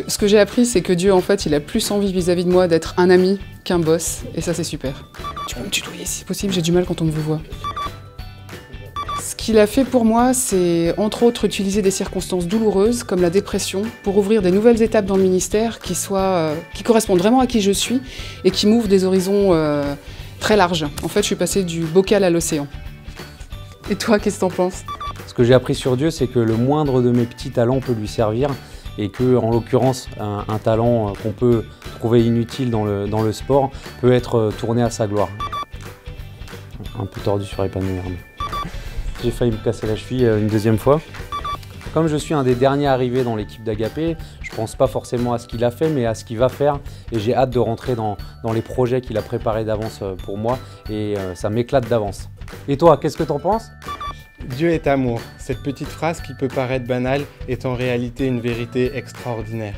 Ce que j'ai appris, c'est que Dieu, en fait, il a plus envie vis-à-vis de moi d'être un ami qu'un boss, et ça, c'est super. Tu peux me tutoyer si possible, j'ai du mal quand on me voit. Ce qu'il a fait pour moi, c'est entre autres utiliser des circonstances douloureuses, comme la dépression, pour ouvrir des nouvelles étapes dans le ministère qui correspondent vraiment à qui je suis et qui m'ouvrent des horizons très larges. En fait, je suis passée du bocal à l'océan. Et toi, qu'est-ce que t'en penses? Ce que j'ai appris sur Dieu, c'est que le moindre de mes petits talents peut lui servir et que, en l'occurrence, un talent qu'on peut trouver inutile dans le sport peut être tourné à sa gloire. Un peu tordu sur les panneaux, merde. J'ai failli me casser la cheville une deuxième fois. Comme je suis un des derniers arrivés dans l'équipe d'Agapé, je ne pense pas forcément à ce qu'il a fait, mais à ce qu'il va faire. Et j'ai hâte de rentrer dans les projets qu'il a préparés d'avance pour moi. Et ça m'éclate d'avance. Et toi, qu'est-ce que t'en penses ? Dieu est amour. Cette petite phrase qui peut paraître banale est en réalité une vérité extraordinaire.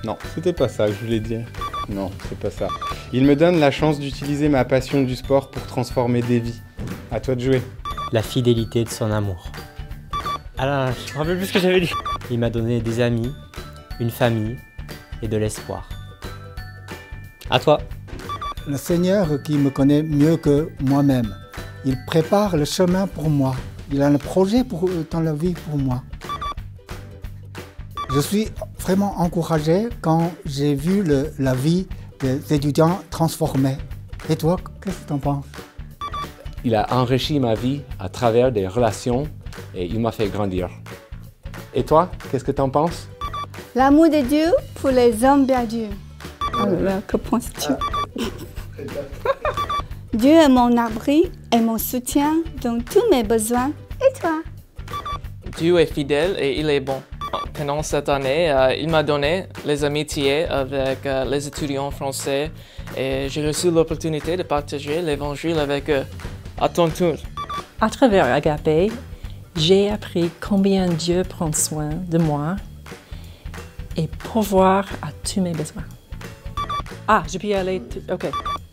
Non, c'était pas ça que je voulais dire. Non, c'est pas ça. Il me donne la chance d'utiliser ma passion du sport pour transformer des vies. À toi de jouer. La fidélité de son amour. Alors, je me rappelle plus ce que j'avais lu. Il m'a donné des amis, une famille et de l'espoir. À toi. Le Seigneur qui me connaît mieux que moi-même. Il prépare le chemin pour moi. Il a un projet dans la vie pour moi. Je suis vraiment encouragé quand j'ai vu la vie des étudiants transformée. Et toi, qu'est-ce que tu en penses? Il a enrichi ma vie à travers des relations et il m'a fait grandir. Et toi, qu'est-ce que tu en penses? L'amour de Dieu pour les hommes perdus. Oh là là, que penses-tu? Dieu est mon abri et mon soutien dans tous mes besoins. Et toi? Dieu est fidèle et il est bon. Pendant cette année, il m'a donné les amitiés avec les étudiants français et j'ai reçu l'opportunité de partager l'évangile avec eux. À ton tour. À travers Agapé, j'ai appris combien Dieu prend soin de moi et pourvoir à tous mes besoins. Ah, je peux y aller. OK.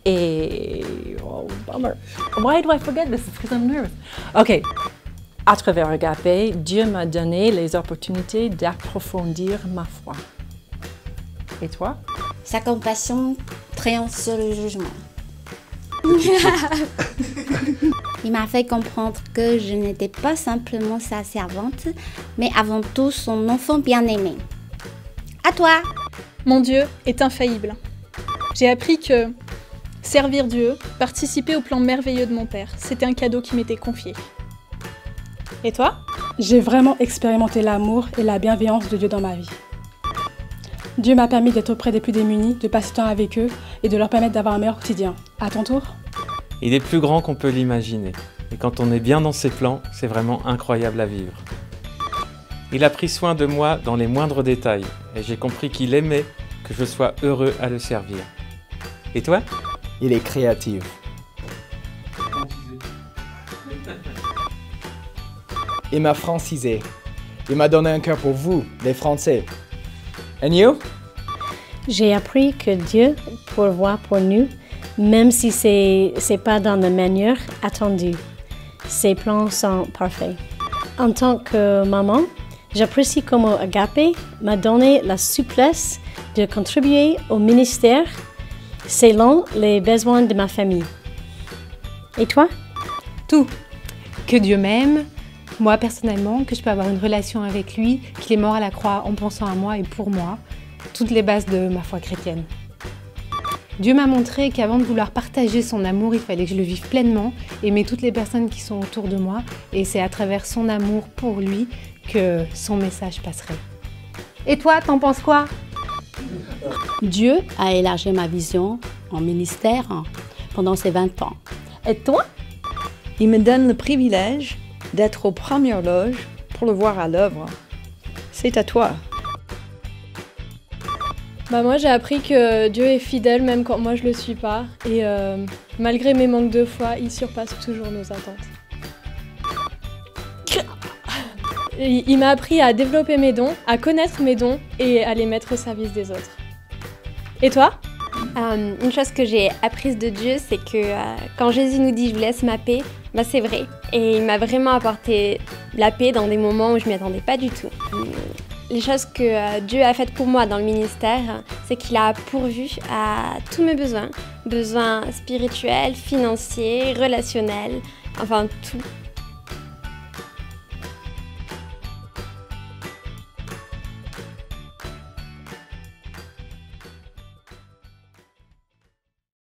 Et... Oh, bummer. Why do I forget this? It's because I'm nervous. OK. À travers Agapé, Dieu m'a donné les opportunités d'approfondir ma foi. Et toi? Sa compassion triomphe sur le jugement. Il m'a fait comprendre que je n'étais pas simplement sa servante, mais avant tout son enfant bien-aimé. À toi! Mon Dieu est infaillible. J'ai appris que servir Dieu, participer au plan merveilleux de mon Père, c'était un cadeau qui m'était confié. Et toi? J'ai vraiment expérimenté l'amour et la bienveillance de Dieu dans ma vie. Dieu m'a permis d'être auprès des plus démunis, de passer du temps avec eux et de leur permettre d'avoir un meilleur quotidien. À ton tour? Il est plus grand qu'on peut l'imaginer. Et quand on est bien dans ses plans, c'est vraiment incroyable à vivre. Il a pris soin de moi dans les moindres détails et j'ai compris qu'il aimait que je sois heureux à le servir. Et toi? Il est créatif. Il m'a francisé. Il m'a donné un cœur pour vous, les Français. And you? J'ai appris que Dieu pourvoit pour nous, même si c'est pas dans la manière attendue. Ses plans sont parfaits. En tant que maman, j'apprécie comment Agapé m'a donné la souplesse de contribuer au ministère selon les besoins de ma famille. Et toi? Tout. Que Dieu m'aime, moi personnellement, que je peux avoir une relation avec lui, qu'il est mort à la croix en pensant à moi et pour moi. Toutes les bases de ma foi chrétienne. Dieu m'a montré qu'avant de vouloir partager son amour, il fallait que je le vive pleinement, aimer toutes les personnes qui sont autour de moi, et c'est à travers son amour pour lui que son message passerait. Et toi, t'en penses quoi? Dieu a élargi ma vision en ministère pendant ces 20 ans. Et toi? Il me donne le privilège d'être aux premières loges pour le voir à l'œuvre. C'est à toi. Moi j'ai appris que Dieu est fidèle même quand moi je le suis pas et malgré mes manques de foi, il surpasse toujours nos attentes. Il m'a appris à développer mes dons, à connaître mes dons et à les mettre au service des autres. Et toi? Une chose que j'ai apprise de Dieu, c'est que quand Jésus nous dit « je vous laisse ma paix », c'est vrai. Et il m'a vraiment apporté la paix dans des moments où je m'y attendais pas du tout. Les choses que Dieu a faites pour moi dans le ministère, c'est qu'il a pourvu à tous mes besoins. Besoins spirituels, financiers, relationnels, enfin tout.